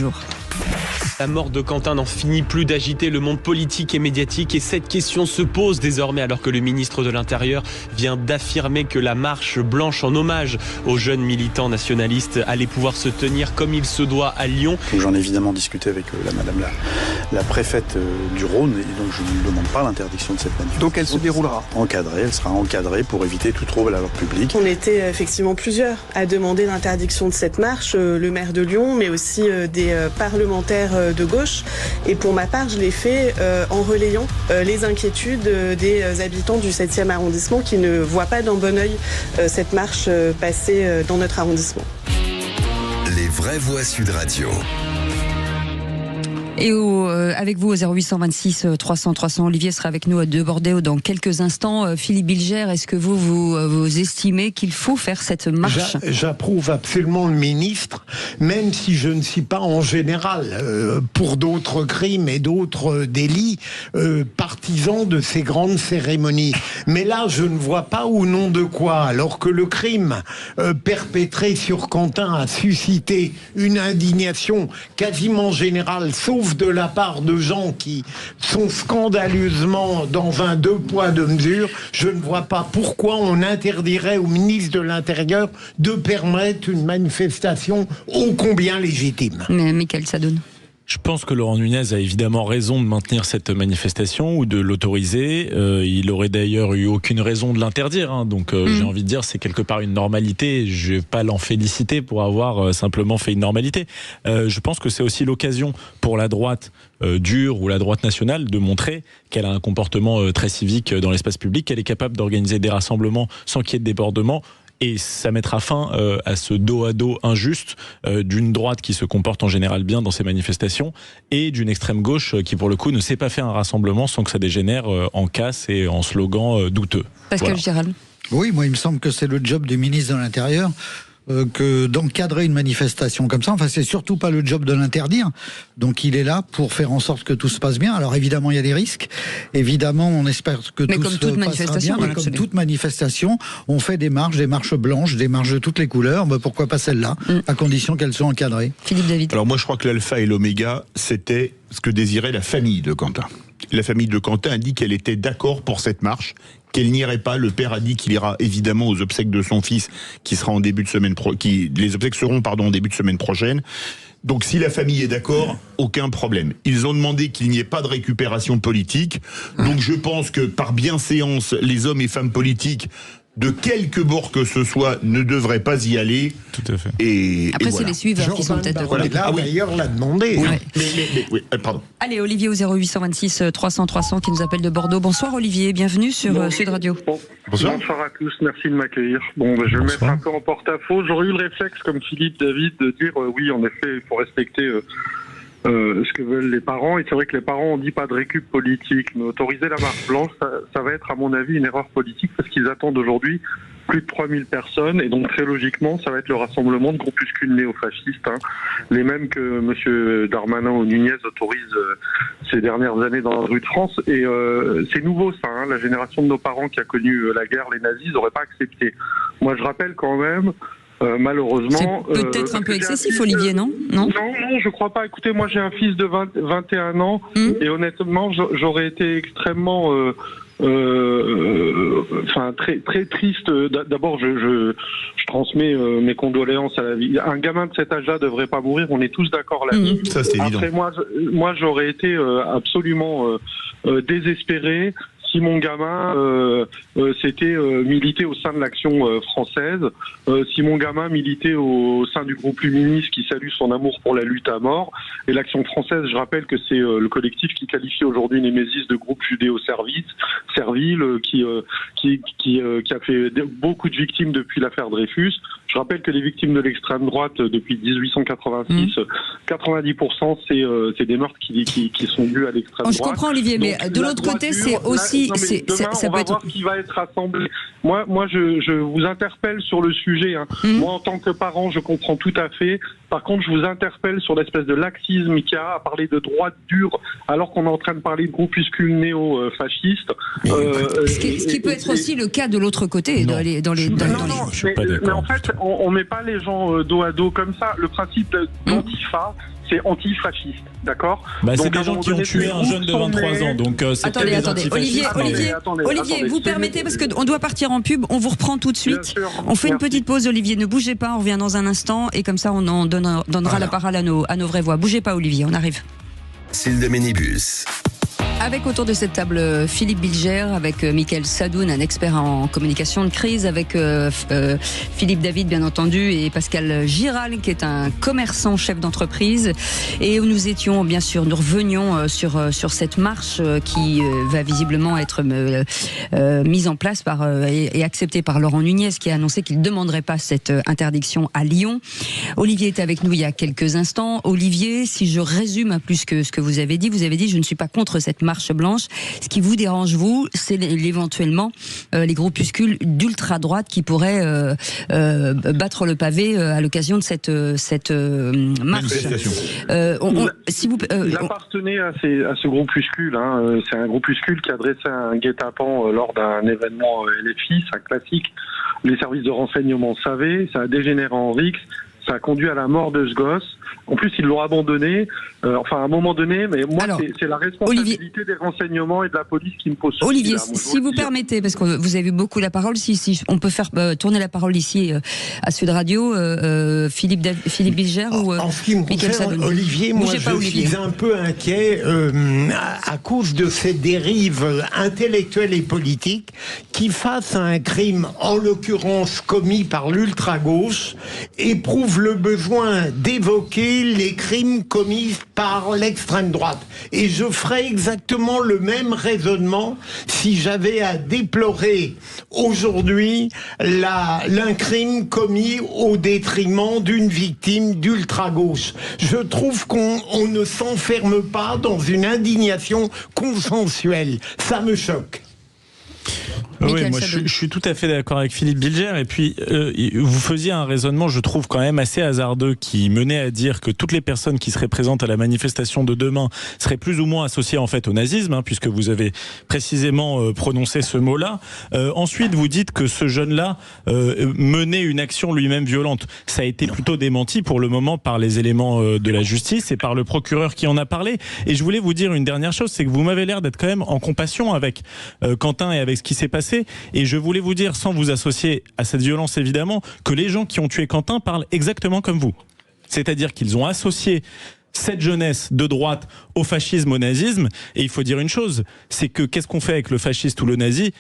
jour. La mort de Quentin n'en finit plus d'agiter le monde politique et médiatique et cette question se pose désormais alors que le ministre de l'Intérieur vient d'affirmer que la marche blanche en hommage aux jeunes militants nationalistes allait pouvoir se tenir comme il se doit à Lyon. J'en ai évidemment discuté avec madame la préfète du Rhône et donc je ne demande pas l'interdiction de cette manifestation. Donc elle se déroulera encadrée, elle sera encadrée pour éviter tout trouble à l'ordre public. On était effectivement plusieurs à demander l'interdiction de cette marche, le maire de Lyon mais aussi des parlementaires de gauche et pour ma part je l'ai fait en relayant les inquiétudes des habitants du 7e arrondissement qui ne voient pas d'un bon œil cette marche passer dans notre arrondissement. Les vraies voix Sud Radio. Et avec vous au 0826 300 300, Olivier sera avec nous de Bordeaux dans quelques instants. Philippe Bilger, est-ce que vous estimez qu'il faut faire cette marche ? J'approuve absolument le ministre, même si je ne suis pas en général, pour d'autres crimes et d'autres délits, partisan de ces grandes cérémonies. Mais là, je ne vois pas au nom de quoi, alors que le crime perpétré sur Quentin a suscité une indignation quasiment générale, sauf de la part de gens qui sont scandaleusement dans un deux poids deux mesures, je ne vois pas pourquoi on interdirait au ministre de l'Intérieur de permettre une manifestation ô combien légitime. Mais Mickaël Sadoun. Je pense que Laurent Nunez a évidemment raison de maintenir cette manifestation ou de l'autoriser. Il aurait d'ailleurs eu aucune raison de l'interdire. Donc j'ai envie de dire c'est quelque part une normalité. Je vais pas l'en féliciter pour avoir simplement fait une normalité. Je pense que c'est aussi l'occasion pour la droite dure ou la droite nationale de montrer qu'elle a un comportement très civique dans l'espace public, qu'elle est capable d'organiser des rassemblements sans qu'il y ait de débordement. Et ça mettra fin à ce dos à dos injuste d'une droite qui se comporte en général bien dans ses manifestations et d'une extrême gauche qui pour le coup ne sait pas faire un rassemblement sans que ça dégénère en casse et en slogan douteux. Pascal Gérald. Oui, moi il me semble que c'est le job du ministre de l'Intérieur que d'encadrer une manifestation comme ça. Enfin, c'est surtout pas le job de l'interdire. Donc, il est là pour faire en sorte que tout se passe bien. Alors, évidemment, il y a des risques. Évidemment, on espère que tout se passera bien. Mais comme toute manifestation, on fait des marches blanches, des marches de toutes les couleurs. Ben, pourquoi pas celle-là, à condition qu'elles soient encadrées. Philippe David. Alors, moi, je crois que l'alpha et l'oméga, c'était ce que désirait la famille de Quentin. La famille de Quentin a dit qu'elle était d'accord pour cette marche, qu'elle n'irait pas. Le père a dit qu'il ira évidemment aux obsèques de son fils, qui sera en début de semaine les obsèques seront en début de semaine prochaine. Donc si la famille est d'accord, aucun problème. Ils ont demandé qu'il n'y ait pas de récupération politique. Donc je pense que par bienséance, les hommes et femmes politiques de quelque bord que ce soit ne devraient pas y aller. Tout à fait. Et après, c'est les suiveurs qui sont peut-être... D'ailleurs, l'a demandé. Oui. Pardon. Allez, Olivier au 0826 300 300 qui nous appelle de Bordeaux. Bonsoir Olivier, bienvenue sur Sud Radio. Bonsoir à tous, merci de m'accueillir. Bon, je vais me mettre un peu en porte-à-faux. J'aurais eu le réflexe, comme Philippe David, de dire oui, en effet, il faut respecter... ce que veulent les parents, et c'est vrai que les parents ont dit pas de récup politique, mais autoriser la marche blanche, ça va être à mon avis une erreur politique parce qu'ils attendent aujourd'hui plus de 3000 personnes et donc très logiquement ça va être le rassemblement de groupuscules néofascistes, les mêmes que monsieur Darmanin ou Nunez autorisent ces dernières années dans la rue de France et c'est nouveau ça, la génération de nos parents qui a connu la guerre, les nazis, n'aurait pas accepté. Moi je rappelle quand même malheureusement... C'est peut-être un peu excessif, Olivier, non, non, je crois pas. Écoutez, moi j'ai un fils de 21 ans et honnêtement, j'aurais été extrêmement... très très triste. D'abord, je transmets mes condoléances à la vie. Un gamin de cet âge-là devrait pas mourir. On est tous d'accord là-dessus. Ça, c'est évident. Après, moi, j'aurais été absolument désespéré si mon gamin s'était milité au sein de l'Action française, si mon gamin militait au sein du groupe Luminis qui salue son amour pour la lutte à mort, et l'Action française, je rappelle que c'est le collectif qui qualifie aujourd'hui Némésis de groupe judéo-servile, qui a fait beaucoup de victimes depuis l'affaire Dreyfus. Je rappelle que les victimes de l'extrême droite depuis 1886, 90% c'est des meurtres qui sont dus à l'extrême droite. Je comprends Olivier, mais de l'autre côté c'est aussi... Demain, on va voir qui va être rassemblé. Moi, je vous interpelle sur le sujet. Moi, en tant que parent, je comprends tout à fait. Par contre, je vous interpelle sur l'espèce de laxisme qu'il y a à parler de droite dure, alors qu'on est en train de parler de groupuscules néo-fascistes. Ce qui peut être aussi le cas de l'autre côté. Mais en fait, on met pas les gens dos à dos comme ça. Le principe d'Antifa, c'est antifasciste, d'accord? C'est des gens qui ont tué un jeune de 23 ans, donc c'est attendez, Olivier, attendez, vous permettez, parce qu'on doit partir en pub, on vous reprend tout de suite. On fait une petite pause, Olivier, ne bougez pas, on revient dans un instant, et comme ça on en donnera la parole à nos vraies voix. Bougez pas, Olivier, on arrive. Cils de Ménibus. Avec autour de cette table Philippe Bilger, avec Michael Sadoun, un expert en communication de crise, avec Philippe David bien entendu, et Pascal Giral qui est un commerçant chef d'entreprise. Et nous revenions sur cette marche qui va visiblement être mise en place et acceptée par Laurent Nunez, qui a annoncé qu'il ne demanderait pas cette interdiction à Lyon. Olivier est avec nous il y a quelques instants. Olivier, si je résume à plus que ce que vous avez dit je ne suis pas contre cette marche blanche. Ce qui vous dérange, vous, c'est éventuellement les groupuscules d'ultra-droite qui pourraient battre le pavé à l'occasion de cette marche. Il appartenait à ce groupuscule. C'est un groupuscule qui adressait un guet-apens lors d'un événement LFI, c'est un classique. Les services de renseignement savaient, ça a dégénéré en rixe, ça a conduit à la mort de ce gosse. En plus, ils l'ont abandonné, à un moment donné, mais moi, c'est la responsabilité des renseignements et de la police qui me pose souci. Olivier, si vous permettez, parce que vous avez eu beaucoup la parole, si on peut faire tourner la parole ici à Sud Radio, Philippe Bilger ou en ce qui me concerne, Olivier, moi je suis un peu inquiet à cause de ces dérives intellectuelles et politiques qui, face à un crime, en l'occurrence commis par l'ultra-gauche, éprouvent le besoin d'évoquer les crimes commis par l'extrême droite. Et je ferais exactement le même raisonnement si j'avais à déplorer aujourd'hui un crime commis au détriment d'une victime d'ultra-gauche. Je trouve qu'on ne s'enferme pas dans une indignation consensuelle. Ça me choque. Oui, moi je suis tout à fait d'accord avec Philippe Bilger. Et puis vous faisiez un raisonnement, je trouve quand même assez hasardeux, qui menait à dire que toutes les personnes qui seraient présentes à la manifestation de demain seraient plus ou moins associées en fait au nazisme, puisque vous avez précisément prononcé ce mot-là. Ensuite, vous dites que ce jeune-là menait une action lui-même violente. Ça a été plutôt démenti pour le moment par les éléments de la justice et par le procureur qui en a parlé. Et je voulais vous dire une dernière chose, c'est que vous m'avez l'air d'être quand même en compassion avec Quentin et avec ce qui s'est passé. Et je voulais vous dire, sans vous associer à cette violence évidemment, que les gens qui ont tué Quentin parlent exactement comme vous. C'est-à-dire qu'ils ont associé cette jeunesse de droite au fascisme, au nazisme. Et il faut dire une chose, c'est que qu'est-ce qu'on fait avec le fasciste ou le nazi ?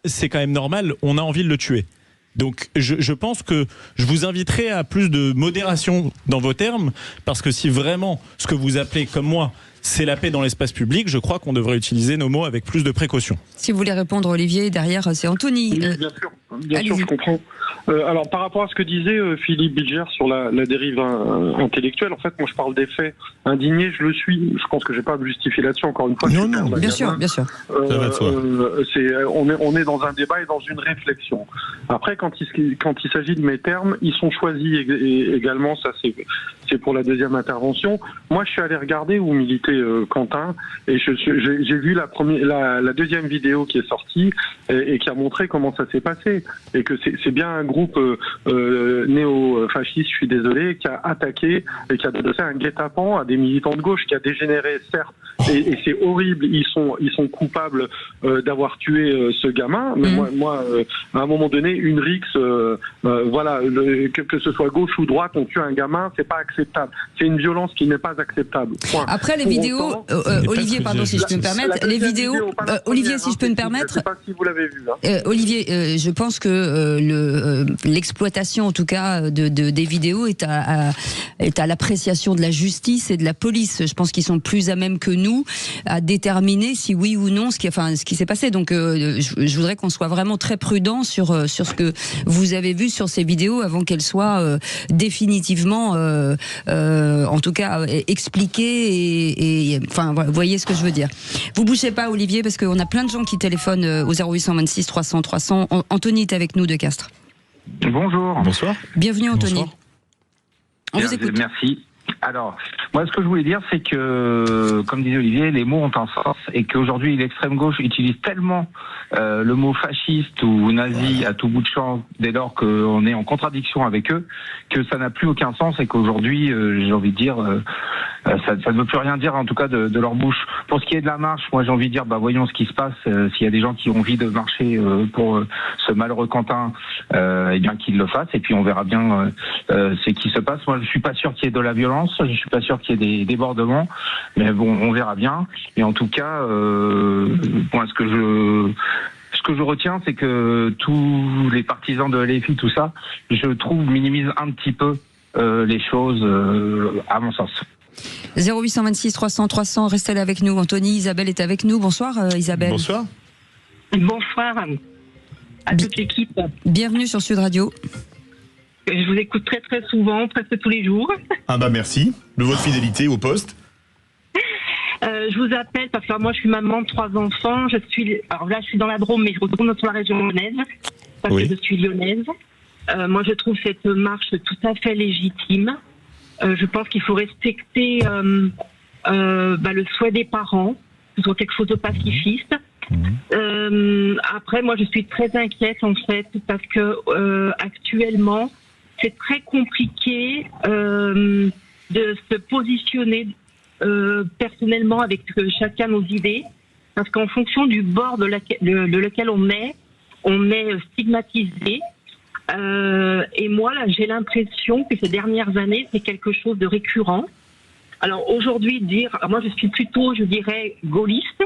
C'est quand même normal, on a envie de le tuer. Donc je pense que je vous inviterai à plus de modération dans vos termes, parce que si vraiment ce que vous appelez comme moi c'est la paix dans l'espace public, je crois qu'on devrait utiliser nos mots avec plus de précaution. Si vous voulez répondre, Olivier, derrière c'est Anthony. Bien sûr, je comprends. Alors par rapport à ce que disait Philippe Bilger sur la dérive intellectuelle, en fait moi je parle des faits. Indigné, je le suis. Je pense que j'ai pas à me justifier là-dessus, encore une fois. Non, bien sûr. On est dans un débat et dans une réflexion. Après, quand il s'agit de mes termes, ils sont choisis également, ça c'est pour la deuxième intervention. Moi je suis allé regarder où militait Quentin, et j'ai vu la deuxième vidéo qui est sortie et qui a montré comment ça s'est passé, et que c'est bien un groupe néo-fasciste, je suis désolé, qui a attaqué et qui a donné un guet-apens à des militants de gauche, qui a dégénéré, certes, et c'est horrible, ils sont coupables d'avoir tué ce gamin, mais moi à un moment donné, une rixe, que ce soit gauche ou droite, on tue un gamin, c'est pas acceptable, c'est une violence qui n'est pas acceptable. Point. Après les vidéos, Olivier, pardon, si je peux me permettre, les vidéos, Olivier, si je peux me permettre, je sais pas si vous l'avez vu. Olivier, je pense que l'exploitation, en tout cas, des vidéos est à l'appréciation de la justice et de la police. Je pense qu'ils sont plus à même que nous à déterminer si oui ou non ce qui s'est passé. Donc, je voudrais qu'on soit vraiment très prudent sur ce que vous avez vu sur ces vidéos avant qu'elles soient définitivement, en tout cas, expliquées. Vous voyez ce que je veux dire. Vous bougez pas, Olivier, parce qu'on a plein de gens qui téléphonent au 0826 300 300. Anthony est avec nous de Castres. Bonjour. Bonsoir. Bienvenue, Anthony. Bonsoir. On vous écoute. Merci. Alors, moi, ce que je voulais dire, c'est que, comme disait Olivier, les mots ont un sens, et qu'aujourd'hui, l'extrême gauche utilise tellement le mot fasciste ou nazi à tout bout de champ, dès lors qu'on est en contradiction avec eux, que ça n'a plus aucun sens, et qu'aujourd'hui, j'ai envie de dire, ça ne veut plus rien dire, en tout cas de leur bouche. Pour ce qui est de la marche, moi j'ai envie de dire, voyons ce qui se passe. S'il y a des gens qui ont envie de marcher pour ce malheureux Quentin, eh bien qu'ils le fassent, et puis on verra bien ce qui se passe. Moi je suis pas sûr qu'il y ait de la violence, je suis pas sûr qu'il y ait des débordements, mais bon, on verra bien. Et en tout cas, moi ce que je retiens, c'est que tous les partisans de LFI, tout ça, je trouve, minimisent un petit peu les choses, à mon sens. 0826 300 300, restez là avec nous. Anthony, Isabelle est avec nous. Bonsoir Isabelle. Bonsoir. Bonsoir à toute l'équipe. Bienvenue sur Sud Radio. Je vous écoute très très souvent, presque tous les jours. Merci de votre fidélité au poste. Je vous appelle parce que moi je suis maman de 3 enfants. Alors là je suis dans la Drôme, mais je retourne sur la région lyonnaise parce que je suis lyonnaise. Moi je trouve cette marche tout à fait légitime. Je pense qu'il faut respecter le souhait des parents, que ce soit quelque chose de pacifiste. Après moi je suis très inquiète en fait parce que actuellement c'est très compliqué de se positionner personnellement avec chacun nos idées, parce qu'en fonction du bord de lequel on est stigmatisé. Et moi, là, j'ai l'impression que ces dernières années, c'est quelque chose de récurrent. Alors aujourd'hui, moi je suis plutôt, je dirais, gaulliste.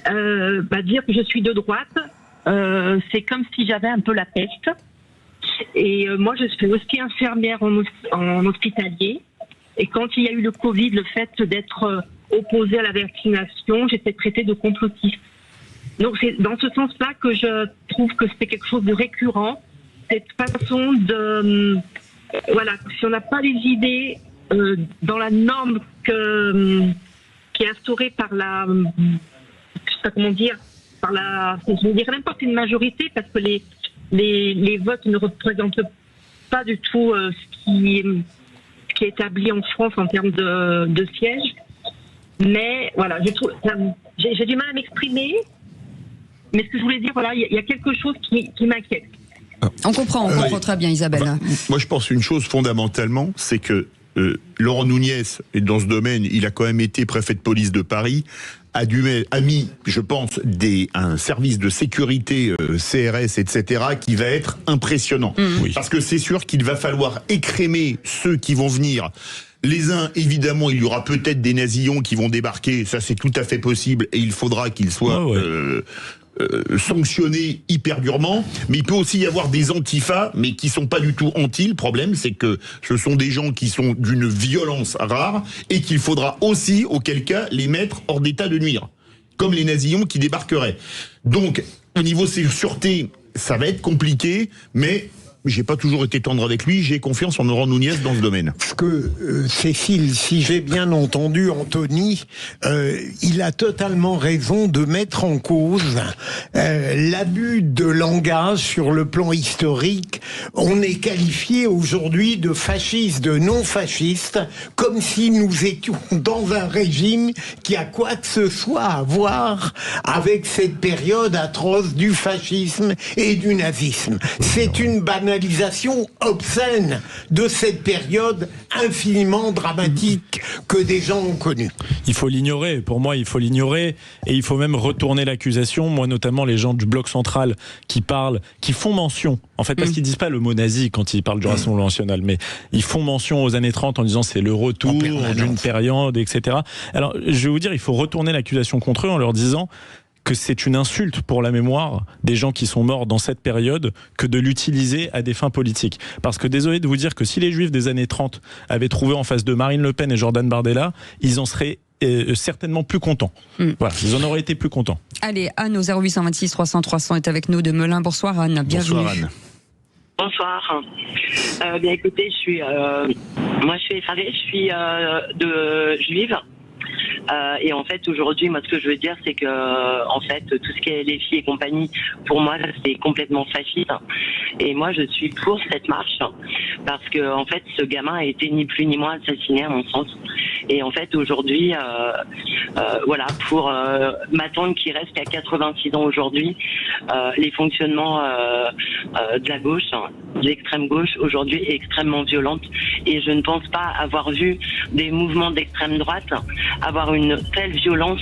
Dire que je suis de droite, c'est comme si j'avais un peu la peste. Et moi, je suis aussi infirmière en hospitalier. Et quand il y a eu le Covid, le fait d'être opposée à la vaccination, j'étais traitée de complotiste. Donc c'est dans ce sens-là que je trouve que c'est quelque chose de récurrent, cette façon de... si on n'a pas les idées dans la norme qui est instaurée par la... je sais pas comment dire, je ne dirais même pas que c'est une majorité, parce que les votes ne représentent pas du tout ce qui est établi en France en termes de sièges. Mais voilà, j'ai du mal à m'exprimer. Mais ce que je voulais dire, il y a quelque chose qui m'inquiète. On comprend très bien, Isabelle. Moi, je pense une chose fondamentalement, c'est que Laurent Nunez, et dans ce domaine, il a quand même été préfet de police de Paris, a mis, je pense, un service de sécurité CRS, etc., qui va être impressionnant. Parce que c'est sûr qu'il va falloir écrémer ceux qui vont venir. Les uns, évidemment, il y aura peut-être des nazillons qui vont débarquer, ça c'est tout à fait possible, et il faudra qu'ils soient... sanctionnés hyper durement, mais il peut aussi y avoir des antifas, mais qui sont pas du tout anti. Le problème, c'est que ce sont des gens qui sont d'une violence rare et qu'il faudra aussi, auquel cas, les mettre hors d'état de nuire, comme les nazillons qui débarqueraient. Donc, au niveau sûreté, ça va être compliqué, mais j'ai pas toujours été tendre avec lui, j'ai confiance en Laurent Nunez dans ce domaine. Parce que, Cécile, si j'ai bien entendu Anthony, il a totalement raison de mettre en cause l'abus de langage sur le plan historique. On est qualifié aujourd'hui de fasciste, de non-fasciste, comme si nous étions dans un régime qui a quoi que ce soit à voir avec cette période atroce du fascisme et du nazisme. C'est une banalité obscène de cette période infiniment dramatique que des gens ont connue. Il faut l'ignorer, pour moi il faut l'ignorer, et il faut même retourner l'accusation. Moi notamment les gens du bloc central qui font mention, en fait, parce qu'ils disent pas le mot nazi quand ils parlent du Rassemblement national, mais ils font mention aux années 30 en disant c'est le retour d'une période, etc. Alors je vais vous dire, il faut retourner l'accusation contre eux en leur disant que c'est une insulte pour la mémoire des gens qui sont morts dans cette période que de l'utiliser à des fins politiques. Parce que désolé de vous dire que si les Juifs des années 30 avaient trouvé en face de Marine Le Pen et Jordan Bardella, ils en seraient certainement plus contents. Voilà, ils en auraient été plus contents. Allez, Anne au 0826 300 300 est avec nous de Melun. Bonsoir Anne, bienvenue. Bonsoir Anne. Bonsoir. Bien écoutez, moi je suis de juive. Et en fait, aujourd'hui, moi, ce que je veux dire, c'est que, en fait, tout ce qui est les filles et compagnie, pour moi, c'est complètement fasciste. Et moi, je suis pour cette marche parce que, en fait, ce gamin a été ni plus ni moins assassiné, à mon sens. Et en fait, aujourd'hui, voilà, pour ma tante qui reste qu'à 86 ans aujourd'hui, les fonctionnements de la gauche, de l'extrême gauche, aujourd'hui est extrêmement violente. Et je ne pense pas avoir vu des mouvements d'extrême droite avoir une telle violence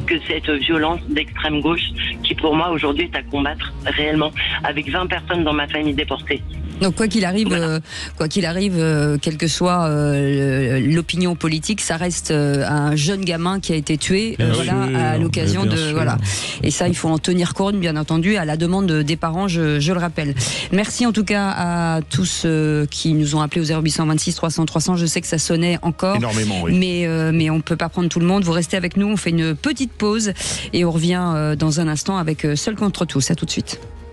que cette violence d'extrême gauche qui, pour moi, aujourd'hui est à combattre réellement, avec 20 personnes dans ma famille déportées. Donc quoi qu'il arrive, quelle que soit l'opinion politique, ça reste un jeune gamin qui a été tué, à l'occasion de voilà. Et ça, il faut en tenir compte, bien entendu, à la demande des parents, je le rappelle. Merci en tout cas à tous qui nous ont appelés au 0826 300 300. Je sais que ça sonnait encore énormément, oui. Mais on peut pas prendre tout le monde. Vous restez avec nous, on fait une petite pause et on revient dans un instant avec Seul contre tous. À tout de suite.